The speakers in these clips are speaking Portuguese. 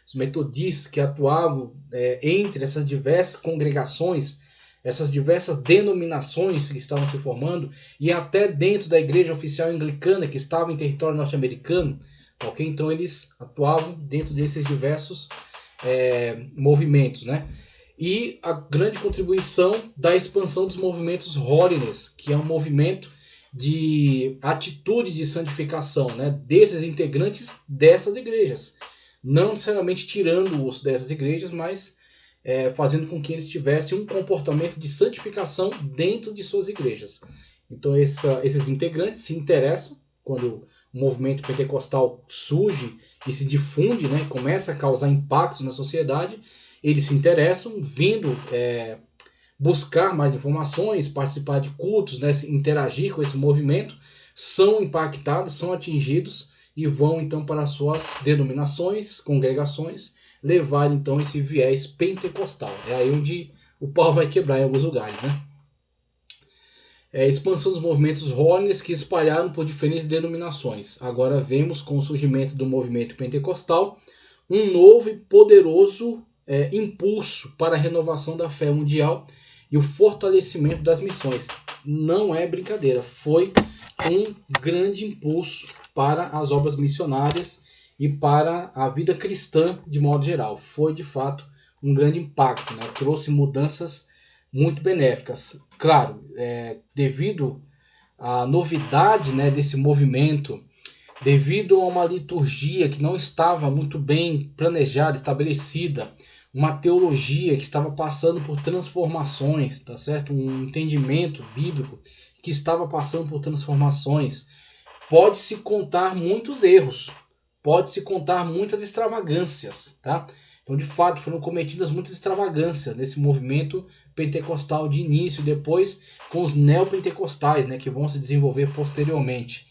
os metodistas que atuavam entre essas diversas congregações, essas diversas denominações que estavam se formando, e até dentro da igreja oficial anglicana que estava em território norte-americano. Ok? Então eles atuavam dentro desses diversos movimentos, né? E a grande contribuição da expansão dos movimentos Holiness, que é um movimento de atitude de santificação, né, desses integrantes dessas igrejas. Não necessariamente tirando-os dessas igrejas, mas fazendo com que eles tivessem um comportamento de santificação dentro de suas igrejas. Então esses integrantes se interessam quando o movimento pentecostal surge e se difunde, né, começa a causar impactos na sociedade. Eles se interessam, vindo buscar mais informações, participar de cultos, né, interagir com esse movimento, são impactados, são atingidos e vão então para suas denominações, congregações, levar então esse viés pentecostal. É aí onde o pau vai quebrar em alguns lugares, né? Expansão dos movimentos Holiness que espalharam por diferentes denominações. Agora vemos com o surgimento do movimento pentecostal um novo e poderoso impulso para a renovação da fé mundial e o fortalecimento das missões. Não é brincadeira, foi um grande impulso para as obras missionárias e para a vida cristã de modo geral. Foi de fato um grande impacto, né? Trouxe mudanças muito benéficas. Claro, devido à novidade, né, desse movimento, devido a uma liturgia que não estava muito bem planejada, estabelecida, uma teologia que estava passando por transformações, tá certo? Um entendimento bíblico que estava passando por transformações. Pode-se contar muitos erros, pode-se contar muitas extravagâncias, tá? Então, de fato, foram cometidas muitas extravagâncias nesse movimento pentecostal de início, depois com os neopentecostais, né, que vão se desenvolver posteriormente.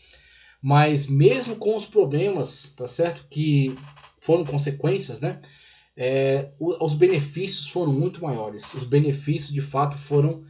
Mas mesmo com os problemas, tá certo, que foram consequências, né, os benefícios foram muito maiores. Os benefícios, de fato, foram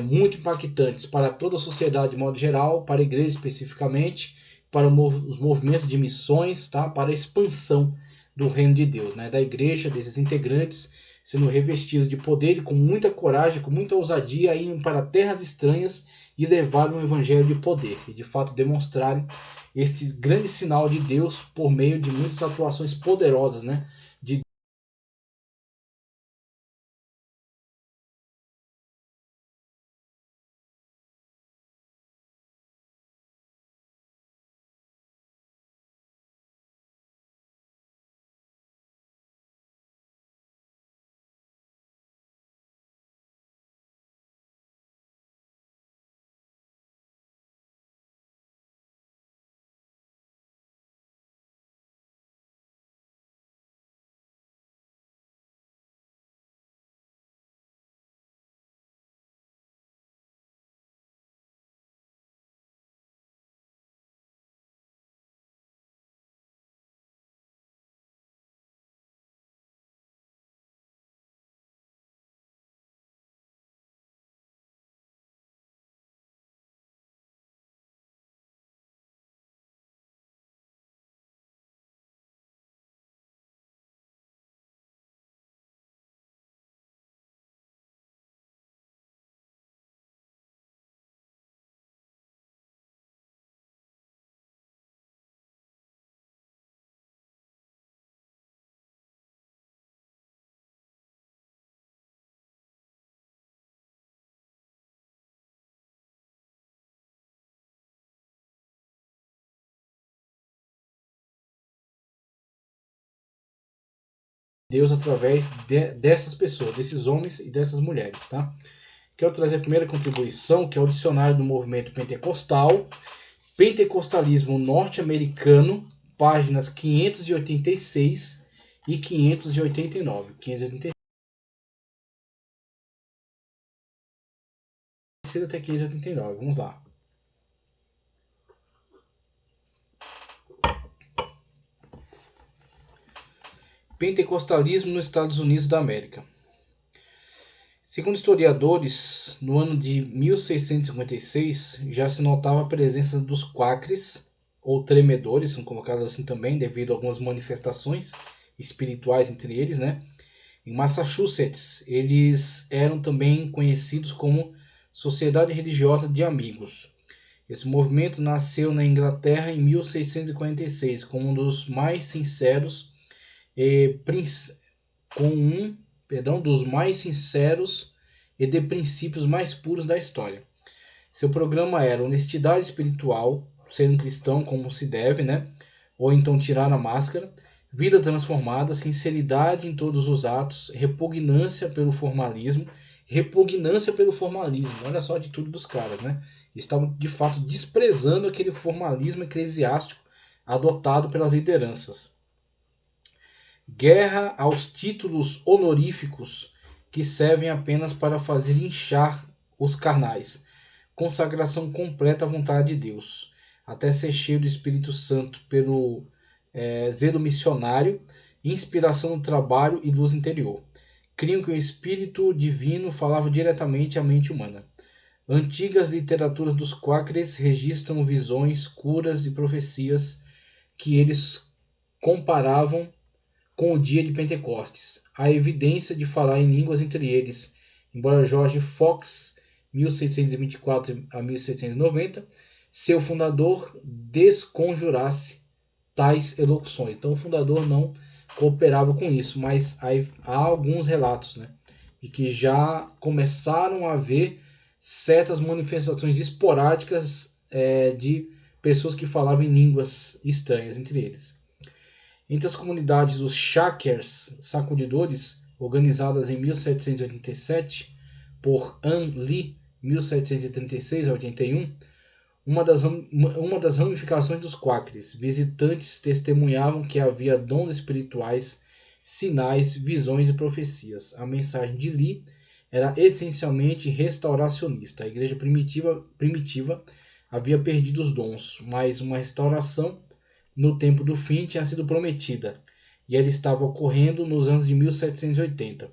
muito impactantes para toda a sociedade de modo geral, para a igreja especificamente, para os movimentos de missões, tá, para a expansão do reino de Deus, né, da igreja, desses integrantes, sendo revestidos de poder e com muita coragem, com muita ousadia, indo para terras estranhas e levar um evangelho de poder, e de fato demonstrarem este grande sinal de Deus por meio de muitas atuações poderosas, né, de Deus através dessas pessoas, desses homens e dessas mulheres, tá? Quero trazer a primeira contribuição, que é o dicionário do movimento pentecostal, pentecostalismo norte-americano, páginas 586 e 589. 586 até 589, vamos lá. Pentecostalismo nos Estados Unidos da América. Segundo historiadores, no ano de 1656 já se notava a presença dos quakers, ou tremedores, são colocados assim também, devido a algumas manifestações espirituais entre eles, né? Em Massachusetts, eles eram também conhecidos como Sociedade Religiosa de Amigos. Esse movimento nasceu na Inglaterra em 1646 como um dos mais sinceros e de princípios mais puros da história. Seu programa era honestidade espiritual, ser um cristão como se deve, né? Ou então tirar a máscara, vida transformada, sinceridade em todos os atos, repugnância pelo formalismo, olha só a atitude dos caras, né? Estavam de fato desprezando aquele formalismo eclesiástico adotado pelas lideranças. Guerra aos títulos honoríficos que servem apenas para fazer inchar os carnais. Consagração completa à vontade de Deus, até ser cheio do Espírito Santo pelo zelo missionário, inspiração no trabalho e luz interior. Criam que o Espírito Divino falava diretamente à mente humana. Antigas literaturas dos Quakers registram visões, curas e profecias que eles comparavam com o dia de Pentecostes. Há evidência de falar em línguas entre eles, embora George Fox, 1624 a 1790, seu fundador, desconjurasse tais elocuções. Então o fundador não cooperava com isso, mas há alguns relatos, né, de que já começaram a haver certas manifestações esporádicas de pessoas que falavam em línguas estranhas entre eles. Entre as comunidades dos Shakers, sacudidores, organizadas em 1787 por Ann Lee, 1736 a 81, uma das ramificações dos Quakers, visitantes testemunhavam que havia dons espirituais, sinais, visões e profecias. A mensagem de Lee era essencialmente restauracionista. A igreja primitiva havia perdido os dons, mas uma restauração no tempo do fim tinha sido prometida, e ela estava ocorrendo nos anos de 1780.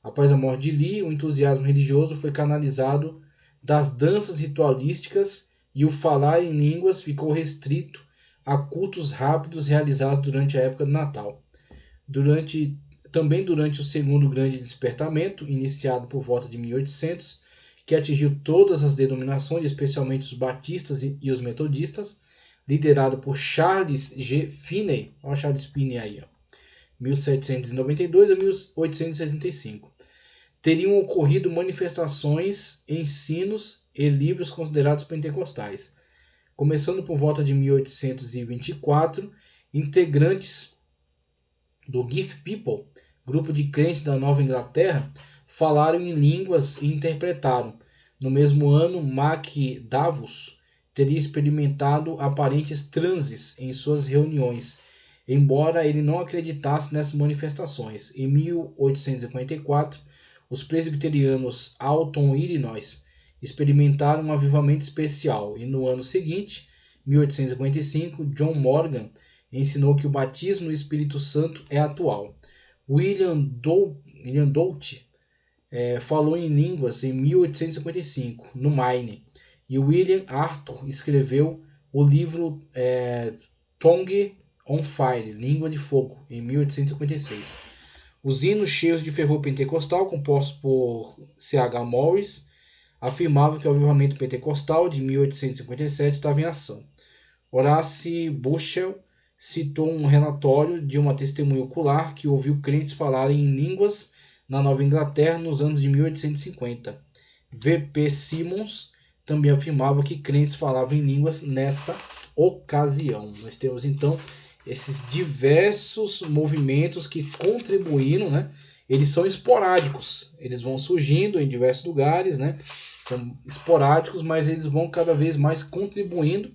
Após a morte de Lee, o entusiasmo religioso foi canalizado das danças ritualísticas e o falar em línguas ficou restrito a cultos rápidos realizados durante a época do Natal. Também durante o segundo grande despertamento, iniciado por volta de 1800, que atingiu todas as denominações, especialmente os batistas e os metodistas, liderado por Charles G. Finney, olha o Charles Finney aí, 1792 a 1875. Teriam ocorrido manifestações, ensinos e livros considerados pentecostais. Começando por volta de 1824, integrantes do Gift People, grupo de crentes da Nova Inglaterra, falaram em línguas e interpretaram. No mesmo ano, Mac Davos teria experimentado aparentes transes em suas reuniões, embora ele não acreditasse nessas manifestações. Em 1844, os presbiterianos Alton, Illinois, experimentaram um avivamento especial, e no ano seguinte, 1855, John Morgan ensinou que o batismo no Espírito Santo é atual. William Doughty falou em línguas em 1855, no Maine, e William Arthur escreveu o livro Tongue on Fire, Língua de Fogo, em 1856. Os hinos cheios de fervor pentecostal, compostos por C.H. Morris, afirmavam que o avivamento pentecostal de 1857 estava em ação. Horace Bushell citou um relatório de uma testemunha ocular que ouviu crentes falarem em línguas na Nova Inglaterra nos anos de 1850. V.P. Simmons também afirmava que crentes falavam em línguas nessa ocasião. Nós temos então esses diversos movimentos que contribuíram, né? Eles são esporádicos, eles vão surgindo em diversos lugares, né? São esporádicos, mas eles vão cada vez mais contribuindo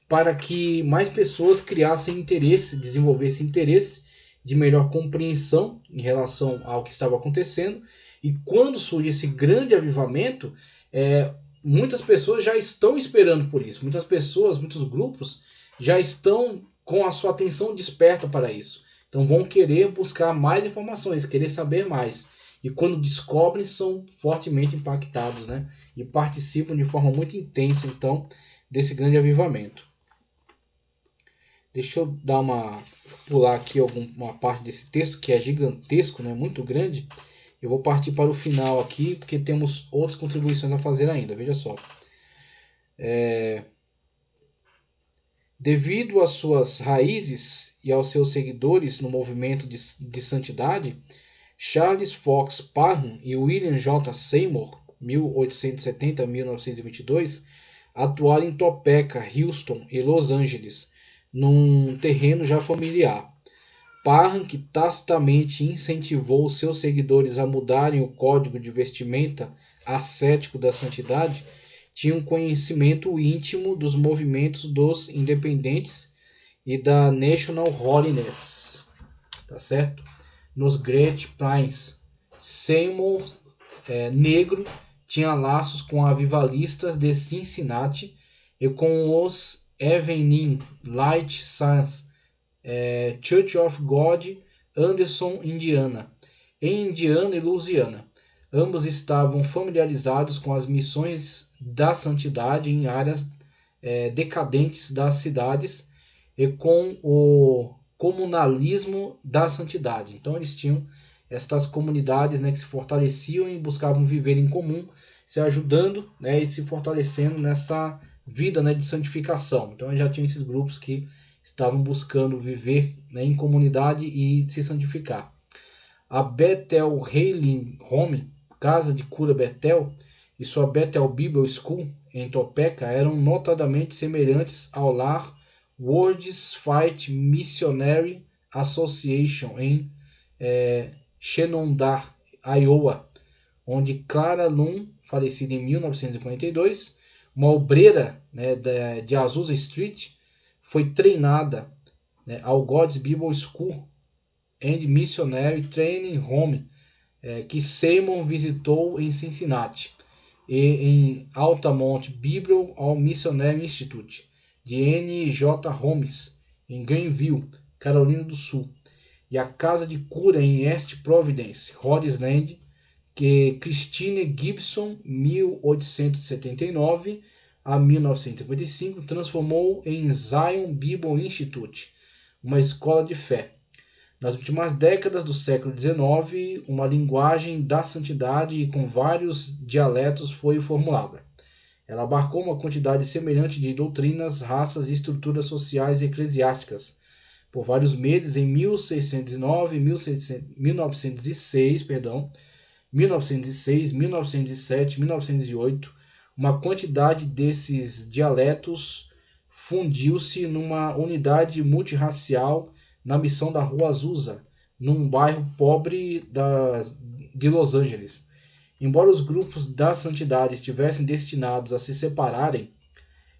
para que mais pessoas criassem interesse, desenvolvessem interesse de melhor compreensão em relação ao que estava acontecendo. E quando surge esse grande avivamento, muitas pessoas já estão esperando por isso. Muitas pessoas, muitos grupos já estão com a sua atenção desperta para isso. Então vão querer buscar mais informações, querer saber mais. E quando descobrem, são fortemente impactados, né? E participam de forma muito intensa, então, desse grande avivamento. Deixa eu pular aqui uma parte desse texto que é gigantesco, né? Muito grande. Eu vou partir para o final aqui, porque temos outras contribuições a fazer ainda. Veja só. Devido às suas raízes e aos seus seguidores no movimento de santidade, Charles Fox Parham e William J. Seymour, 1870-1922, atuaram em Topeka, Houston e Los Angeles, num terreno já familiar. Parham, que tacitamente incentivou seus seguidores a mudarem o código de vestimenta ascético da santidade, tinha um conhecimento íntimo dos movimentos dos independentes e da National Holiness, tá certo? Nos Great Plains, Seymour, negro, tinha laços com avivalistas de Cincinnati e com os Evening Light Saints Church of God, Anderson, Indiana, em Indiana e Louisiana. Ambos estavam familiarizados com as missões da santidade em áreas decadentes das cidades e com o comunalismo da santidade. Então eles tinham estas comunidades, né, que se fortaleciam e buscavam viver em comum, se ajudando, né, e se fortalecendo nessa vida, né, de santificação. Então já tinham esses grupos que estavam buscando viver, né, em comunidade e se santificar. A Bethel Healing Home, Casa de Cura Bethel, e sua Bethel Bible School em Topeka eram notadamente semelhantes ao lar World's Fight Missionary Association em Shenandoah, Iowa, onde Clara Lum, falecida em 1942, uma obreira, né, de Azusa Street, foi treinada, né, ao God's Bible School and Missionary Training Home, que Seymour visitou em Cincinnati, e em Altamont Bible Missionary Institute, de N. J. Holmes, em Greenville, Carolina do Sul, e a Casa de Cura em East Providence, Rhode Island, que Christine Gibson, 1879 a 1955, transformou em Zion Bible Institute, uma escola de fé. Nas últimas décadas do século XIX, uma linguagem da santidade com vários dialetos foi formulada. Ela abarcou uma quantidade semelhante de doutrinas, raças e estruturas sociais e eclesiásticas. Por vários meses, em 1906, 1907, 1908, uma quantidade desses dialetos fundiu-se numa unidade multirracial na missão da Rua Azusa, num bairro pobre de Los Angeles. Embora os grupos da santidade estivessem destinados a se separarem,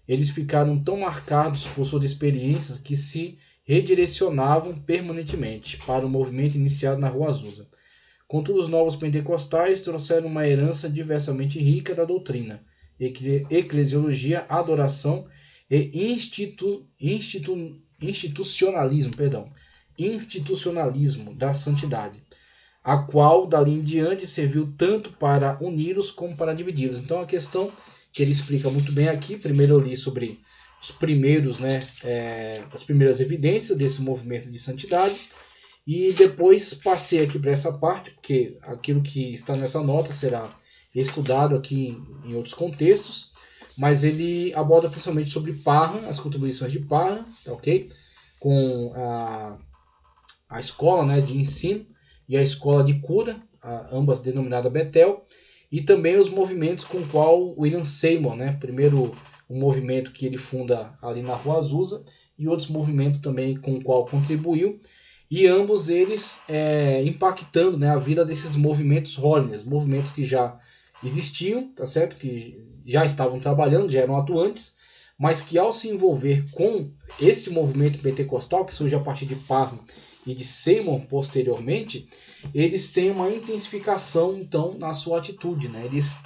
eles ficaram tão marcados por suas experiências que se redirecionavam permanentemente para o movimento iniciado na Rua Azusa. Contudo, os novos pentecostais trouxeram uma herança diversamente rica da doutrina, eclesiologia, adoração e institucionalismo da santidade, a qual dali em diante serviu tanto para uni-los como para dividi-los. Então a questão que ele explica muito bem aqui, primeiro eu li sobre os primeiros, as primeiras evidências desse movimento de santidade, e depois passei aqui para essa parte, porque aquilo que está nessa nota será estudado aqui em outros contextos, mas ele aborda principalmente sobre Parham, as contribuições de Parham, tá, ok? Com a escola, né, de ensino e a escola de cura, ambas denominadas Bethel, e também os movimentos com o qual William Seymour, né, primeiro um movimento que ele funda ali na Rua Azusa, e outros movimentos também com o qual contribuiu, e ambos eles impactando, né, a vida desses movimentos holiness, movimentos que já existiam, tá certo? Que já estavam trabalhando, já eram atuantes, mas que ao se envolver com esse movimento pentecostal, que surge a partir de Parham e de Seymour posteriormente, eles têm uma intensificação então na sua atitude, né? Eles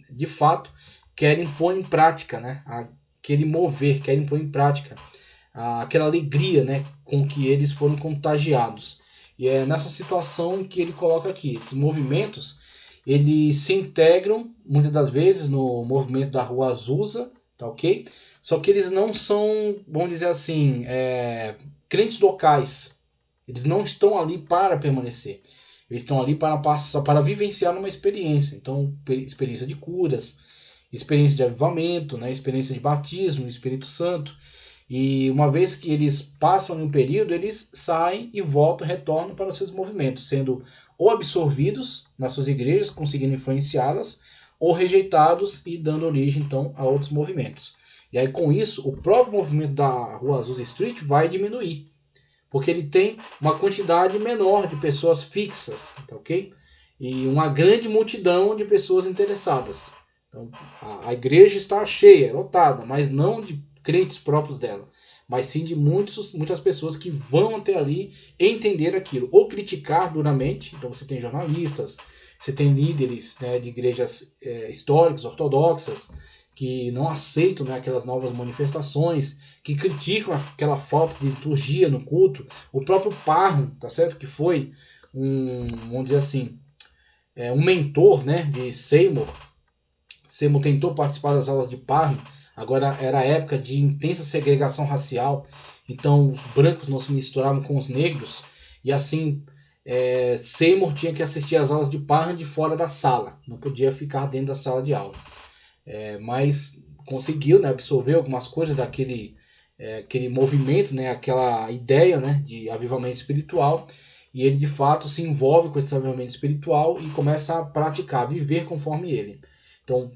de fato querem pôr em prática, né, aquele mover, querem pôr em prática aquela alegria, né, com que eles foram contagiados. E é nessa situação que ele coloca aqui, esses movimentos, eles se integram muitas das vezes no movimento da Rua Azusa, tá, ok? Só que eles não são, vamos dizer assim, crentes locais. Eles não estão ali para permanecer. Eles estão ali para vivenciar uma experiência. Então, experiência de curas, experiência de avivamento, né? Experiência de batismo, Espírito Santo. E uma vez que eles passam em um período, eles saem e voltam, retornam para os seus movimentos, sendo ou absorvidos nas suas igrejas, conseguindo influenciá-las, ou rejeitados e dando origem então a outros movimentos. E aí com isso, o próprio movimento da Rua Azusa Street vai diminuir, porque ele tem uma quantidade menor de pessoas fixas, tá, ok? E uma grande multidão de pessoas interessadas. Então, a igreja está cheia, lotada, mas não de crentes próprios dela, mas sim de muitas pessoas que vão até ali entender aquilo, ou criticar duramente. Então você tem jornalistas, você tem líderes, né, de igrejas históricas, ortodoxas, que não aceitam, né, aquelas novas manifestações, que criticam aquela falta de liturgia no culto. O próprio Parham, tá certo? Que foi vamos dizer assim, um mentor, né, de Seymour. Seymour tentou participar das aulas de Parham. Agora era a época de intensa segregação racial, então os brancos não se misturavam com os negros, e assim Seymour tinha que assistir às aulas de Parham de fora da sala, não podia ficar dentro da sala de aula. Mas conseguiu, né, absorver algumas coisas daquele aquele movimento, né, aquela ideia, né, de avivamento espiritual, e ele de fato se envolve com esse avivamento espiritual e começa a praticar, a viver conforme ele. Então,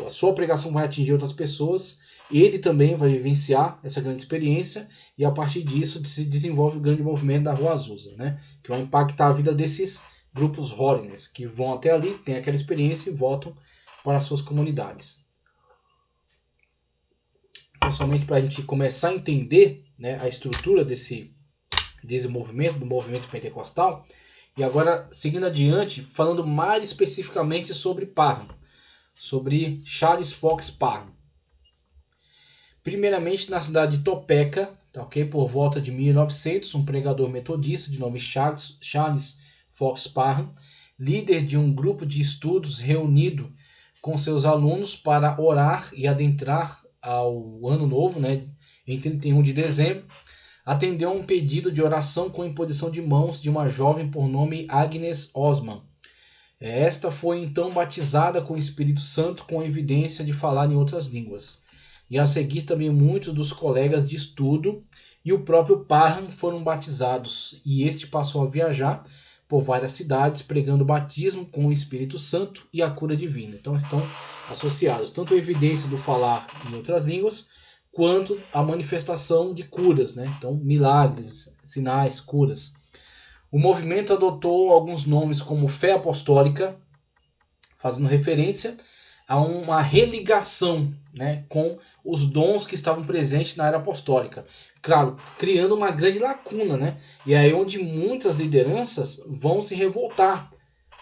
a sua pregação vai atingir outras pessoas, ele também vai vivenciar essa grande experiência, e a partir disso se desenvolve o grande movimento da Rua Azusa, né? Que vai impactar a vida desses grupos holiness, que vão até ali, têm aquela experiência e voltam para as suas comunidades. Então, somente para a gente começar a entender, né, a estrutura desse movimento, do movimento pentecostal, e agora, seguindo adiante, falando mais especificamente sobre Parham, sobre Charles Fox Parham. Primeiramente na cidade de Topeka, tá, okay? Por volta de 1900, um pregador metodista de nome Charles Fox Parham, líder de um grupo de estudos reunido com seus alunos para orar e adentrar ao ano novo, né, em 31 de dezembro, atendeu a um pedido de oração com imposição de mãos de uma jovem por nome Agnes Osman. Esta foi então batizada com o Espírito Santo, com evidência de falar em outras línguas. E a seguir também muitos dos colegas de estudo e o próprio Parham foram batizados. E este passou a viajar por várias cidades pregando o batismo com o Espírito Santo e a cura divina. Então estão associados tanto a evidência do falar em outras línguas, quanto a manifestação de curas, né? Então milagres, sinais, curas. O movimento adotou alguns nomes como fé apostólica, fazendo referência a uma religação, né, com os dons que estavam presentes na era apostólica. Claro, criando uma grande lacuna, né? E aí onde muitas lideranças vão se revoltar,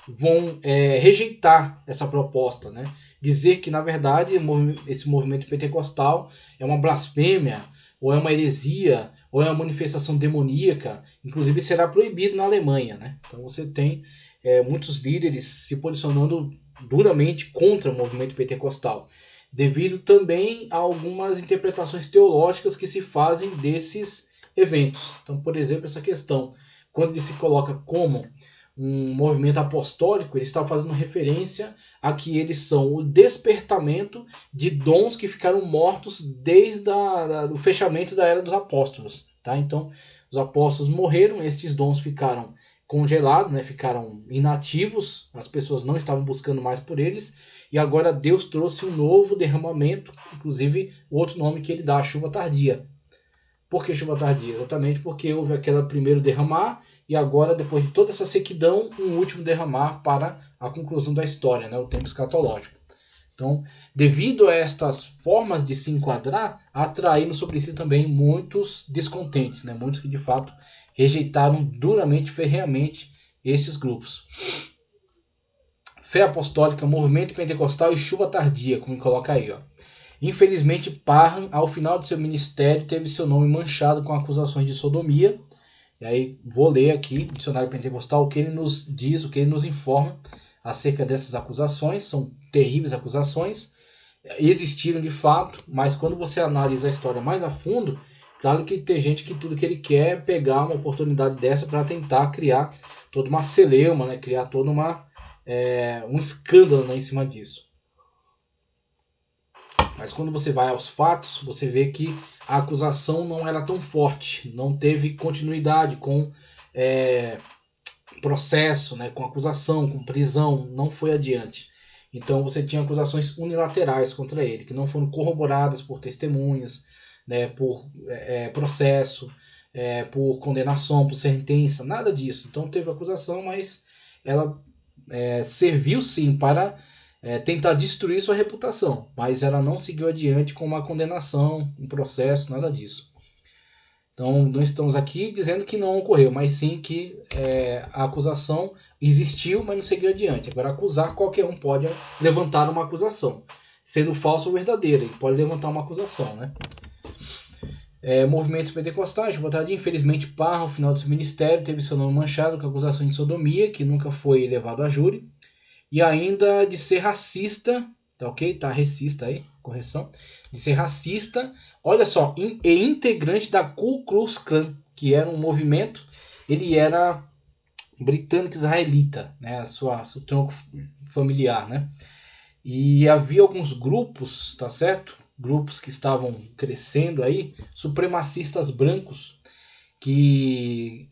vão rejeitar essa proposta, né? Dizer que, na verdade, esse movimento pentecostal é uma blasfêmia, ou é uma heresia, ou é uma manifestação demoníaca. Inclusive será proibido na Alemanha, né? Então você tem muitos líderes se posicionando duramente contra o movimento pentecostal, devido também a algumas interpretações teológicas que se fazem desses eventos. Então, por exemplo, essa questão, quando ele se coloca como um movimento apostólico, ele está fazendo referência a que eles são o despertamento de dons que ficaram mortos desde o fechamento da era dos apóstolos. Tá? Então, os apóstolos morreram, esses dons ficaram congelados, né? Ficaram inativos, as pessoas não estavam buscando mais por eles, e agora Deus trouxe um novo derramamento, inclusive o outro nome que ele dá, a chuva tardia. Por que chuva tardia? Exatamente porque houve aquele primeiro derramar, e agora, depois de toda essa sequidão, um último derramar para a conclusão da história, né? O tempo escatológico. Então, devido a estas formas de se enquadrar, atraíram sobre si também muitos descontentes, né? Muitos que de fato rejeitaram duramente, ferreamente esses grupos. Fé apostólica, movimento pentecostal e chuva tardia, como coloca aí, ó. Infelizmente, Parham, ao final de seu ministério, teve seu nome manchado com acusações de sodomia. E aí vou ler aqui no dicionário pentecostal o que ele nos diz, o que ele nos informa acerca dessas acusações. São terríveis acusações. existiram de fato, mas quando você analisa a história mais a fundo, claro que tem gente que tudo que ele quer é pegar uma oportunidade dessa para tentar criar toda uma celeuma, né? Criar toda um escândalo, né, em cima disso. Mas quando você vai aos fatos, você vê que a acusação não era tão forte, não teve continuidade com processo, né, com acusação, com prisão, não foi adiante. Então você tinha acusações unilaterais contra ele, que não foram corroboradas por testemunhas, né, por processo, por condenação, por sentença, nada disso. Então teve acusação, mas ela serviu sim para tentar destruir sua reputação, mas ela não seguiu adiante com uma condenação, um processo, nada disso. Então não estamos aqui dizendo que não ocorreu, mas sim que a acusação existiu, mas não seguiu adiante. Agora, acusar, qualquer um pode levantar uma acusação, sendo falso ou verdadeiro, ele pode levantar uma acusação, né? Movimentos pentecostais, infelizmente, Parra, ao final do seu ministério, teve seu nome manchado com acusações de sodomia, que nunca foi levado a júri, e ainda de ser racista, tá ok? Tá racista aí, correção. De ser racista, olha só, e integrante da Ku Klux Klan, que era um movimento, ele era britânico-israelita, né? Seu tronco familiar, né? E havia alguns grupos, tá certo? Grupos que estavam crescendo aí, supremacistas brancos, que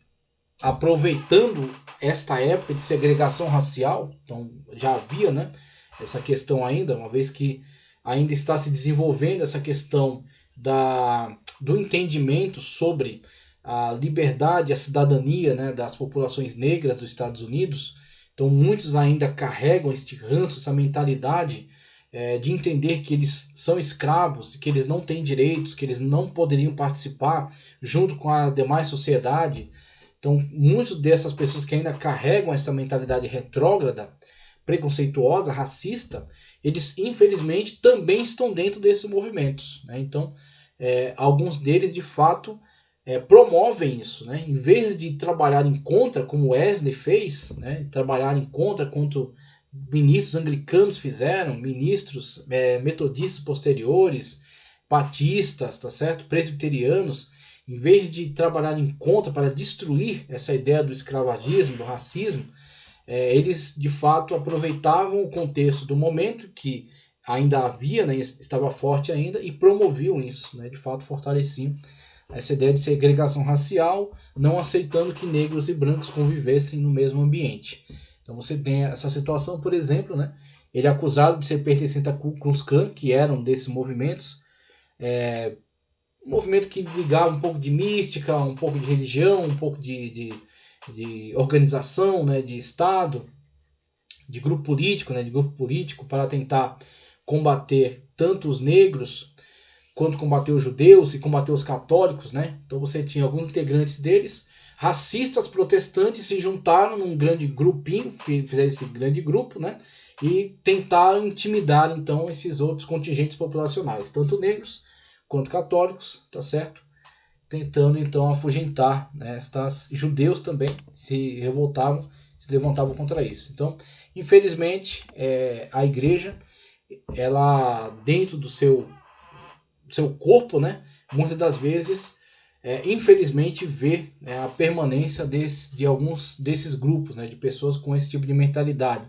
aproveitando esta época de segregação racial, então já havia, né, essa questão ainda, uma vez que ainda está se desenvolvendo essa questão do entendimento sobre a liberdade e a cidadania, né, das populações negras dos Estados Unidos. Então muitos ainda carregam este ranço, essa mentalidade de entender que eles são escravos, que eles não têm direitos, que eles não poderiam participar junto com a demais sociedade. Então, muitas dessas pessoas que ainda carregam essa mentalidade retrógrada, preconceituosa, racista, eles, infelizmente, também estão dentro desses movimentos, né? Então, alguns deles, de fato, promovem isso, né? Em vez de trabalhar em contra, como Wesley fez, né? Trabalhar em contra ministros anglicanos fizeram, ministros metodistas posteriores, batistas, tá certo? Presbiterianos, em vez de trabalhar em contra para destruir essa ideia do escravagismo, do racismo, eles de fato aproveitavam o contexto do momento que ainda havia, né, estava forte ainda, e promoviam isso, né, de fato fortaleciam essa ideia de segregação racial, não aceitando que negros e brancos convivessem no mesmo ambiente. Então você tem essa situação, por exemplo, né, ele é acusado de ser pertencente a Ku Klux Klan, que eram desses movimentos, um movimento que ligava um pouco de mística, um pouco de religião, um pouco de organização, né, de Estado, de grupo político, para tentar combater tanto os negros quanto combater os judeus e combater os católicos, né? Então você tinha alguns integrantes deles, racistas protestantes, se juntaram num grande grupinho, fizeram esse grande grupo, né? E tentaram intimidar então esses outros contingentes populacionais, tanto negros quanto católicos, tá certo? Tentando então afugentar, né, judeus também se revoltavam, se levantavam contra isso. Então, infelizmente, a igreja, ela dentro do seu corpo, né, muitas das vezes, infelizmente, vê a permanência de alguns desses grupos, né, de pessoas com esse tipo de mentalidade,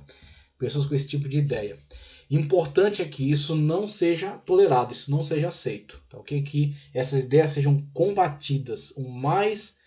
pessoas com esse tipo de ideia. Importante é que isso não seja tolerado, isso não seja aceito, tá, okay? Que essas ideias sejam combatidas o mais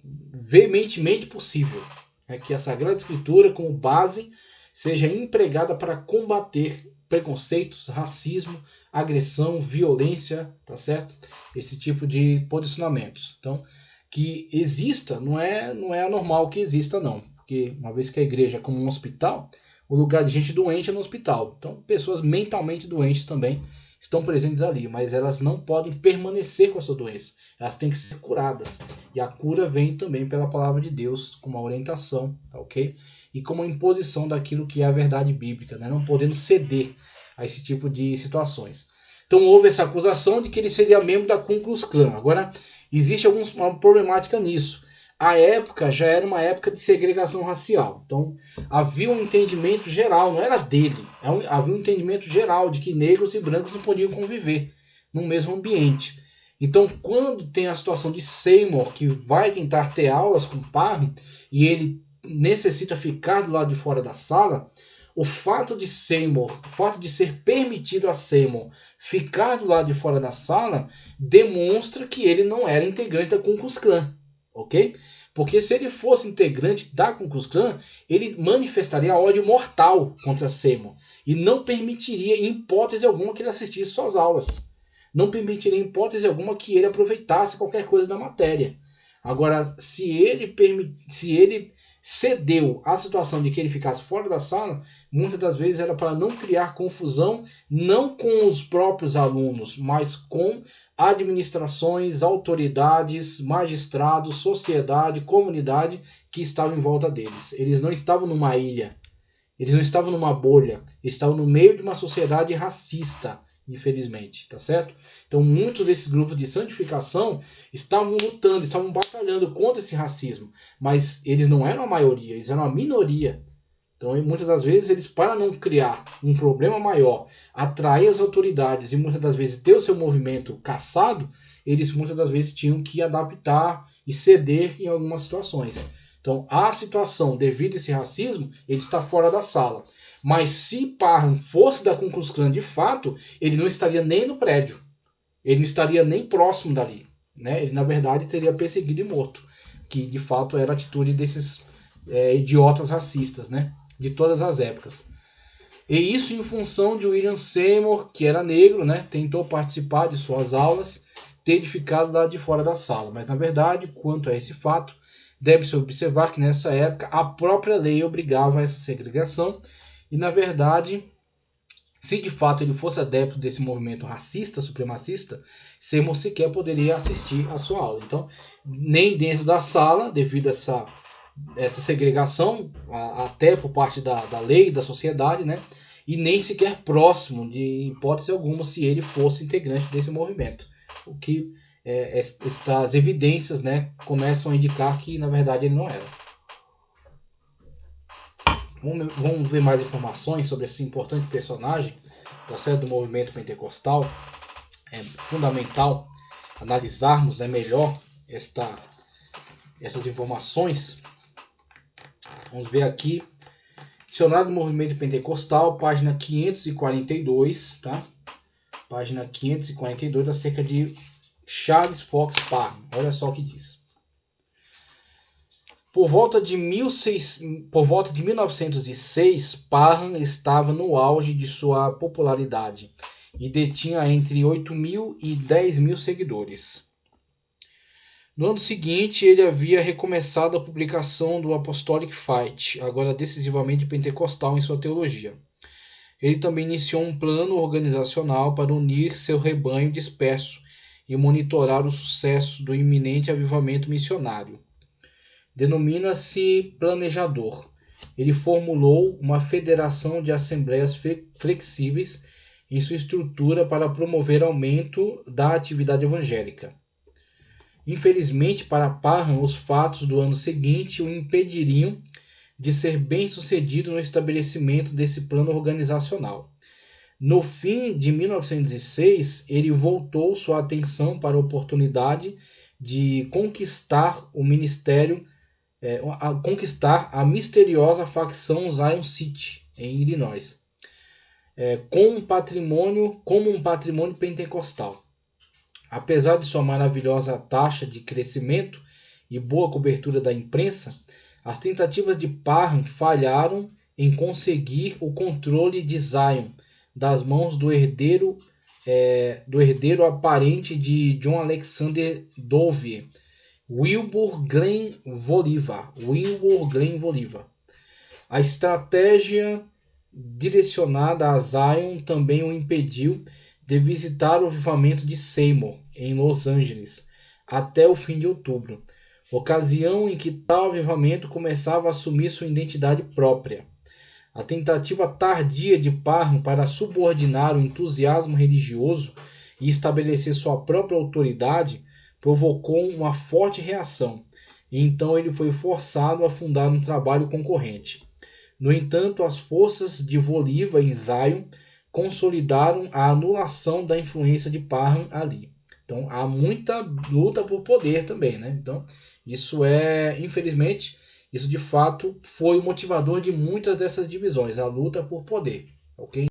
veementemente possível, né? Que a Sagrada Escritura, como base, seja empregada para combater preconceitos, racismo, agressão, violência, tá certo? Esse tipo de posicionamentos. Então, que exista, não é anormal que exista, não, porque uma vez que a igreja é como um hospital, o lugar de gente doente é no hospital. Então, pessoas mentalmente doentes também estão presentes ali, mas elas não podem permanecer com a sua doença. Elas têm que ser curadas. E a cura vem também pela palavra de Deus, com uma orientação, tá, ok? E como uma imposição daquilo que é a verdade bíblica, né? Não podendo ceder a esse tipo de situações. Então, houve essa acusação de que ele seria membro da Ku Klux Klan. Agora, existe uma problemática nisso. a época já era uma época de segregação racial. Então, havia um entendimento geral, não era dele, havia um entendimento geral de que negros e brancos não podiam conviver no mesmo ambiente. Então, quando tem a situação de Seymour, que vai tentar ter aulas com Parham, e ele necessita ficar do lado de fora da sala, o fato de ser permitido a Seymour ficar do lado de fora da sala, demonstra que ele não era integrante da Ku Klux Klan, ok? Porque se ele fosse integrante da Ku Klux Klan, ele manifestaria ódio mortal contra Seymour e não permitiria, em hipótese alguma, que ele assistisse suas aulas. Não permitiria, em hipótese alguma, que ele aproveitasse qualquer coisa da matéria. Agora, se ele cedeu à situação de que ele ficasse fora da sala, muitas das vezes era para não criar confusão, não com os próprios alunos, mas com administrações, autoridades, magistrados, sociedade, comunidade que estavam em volta deles. Eles não estavam numa ilha, eles não estavam numa bolha, eles estavam no meio de uma sociedade racista, infelizmente, tá certo? Então muitos desses grupos de santificação estavam lutando, estavam batalhando contra esse racismo, mas eles não eram a maioria, eles eram a minoria. Então muitas das vezes eles, para não criar um problema maior, atrair as autoridades e muitas das vezes ter o seu movimento caçado, eles muitas das vezes tinham que adaptar e ceder em algumas situações. Então a situação, devido a esse racismo, ele está fora da sala. Mas se Parham fosse da Ku Klux Klan de fato, ele não estaria nem no prédio. Ele não estaria nem próximo dali. Né? Ele, na verdade, seria perseguido e morto. Que, de fato, era a atitude desses idiotas racistas, né? De todas as épocas. E isso em função de William Seymour, que era negro, né? Tentou participar de suas aulas, ter ficado lá de fora da sala. Mas, na verdade, quanto a esse fato, deve-se observar que, nessa época, a própria lei obrigava a essa segregação. E, na verdade, se de fato ele fosse adepto desse movimento racista, supremacista, Seymour sequer poderia assistir à sua aula. Então, nem dentro da sala, devido a essa segregação, até por parte da lei, da sociedade, né? E nem sequer próximo, de hipótese alguma, se ele fosse integrante desse movimento. O que estas evidências, né, começam a indicar que, na verdade, ele não era. Vamos ver mais informações sobre esse importante personagem, tá certo, do movimento pentecostal. É fundamental analisarmos, né, melhor essas informações. Vamos ver aqui, Dicionário do Movimento Pentecostal, página 542, tá? Página 542, acerca de Charles Fox Parham. Olha só o que diz. Por volta de 1906, Parham estava no auge de sua popularidade e detinha entre 8.000 e 10.000 seguidores. No ano seguinte, ele havia recomeçado a publicação do Apostolic Fight, agora decisivamente pentecostal em sua teologia. Ele também iniciou um plano organizacional para unir seu rebanho disperso e monitorar o sucesso do iminente avivamento missionário. Denomina-se planejador. Ele formulou uma federação de assembleias flexíveis em sua estrutura para promover aumento da atividade evangélica. Infelizmente para Parham, os fatos do ano seguinte o impediriam de ser bem-sucedido no estabelecimento desse plano organizacional. No fim de 1906, ele voltou sua atenção para a oportunidade de conquistar o ministério, conquistar a misteriosa facção Zion City, em Illinois, como um patrimônio pentecostal. Apesar de sua maravilhosa taxa de crescimento e boa cobertura da imprensa, as tentativas de Parham falharam em conseguir o controle de Zion das mãos do herdeiro aparente de John Alexander Dowie, Wilbur Glenn Voliva. A estratégia direcionada a Zion também o impediu de visitar o avivamento de Seymour, em Los Angeles, até o fim de outubro, ocasião em que tal avivamento começava a assumir sua identidade própria. A tentativa tardia de Parham para subordinar o entusiasmo religioso e estabelecer sua própria autoridade provocou uma forte reação, e então ele foi forçado a fundar um trabalho concorrente. No entanto, as forças de Voliva em Zion consolidaram a anulação da influência de Parham ali. Então há muita luta por poder também, né? Então isso infelizmente, isso de fato foi o motivador de muitas dessas divisões, a luta por poder, ok?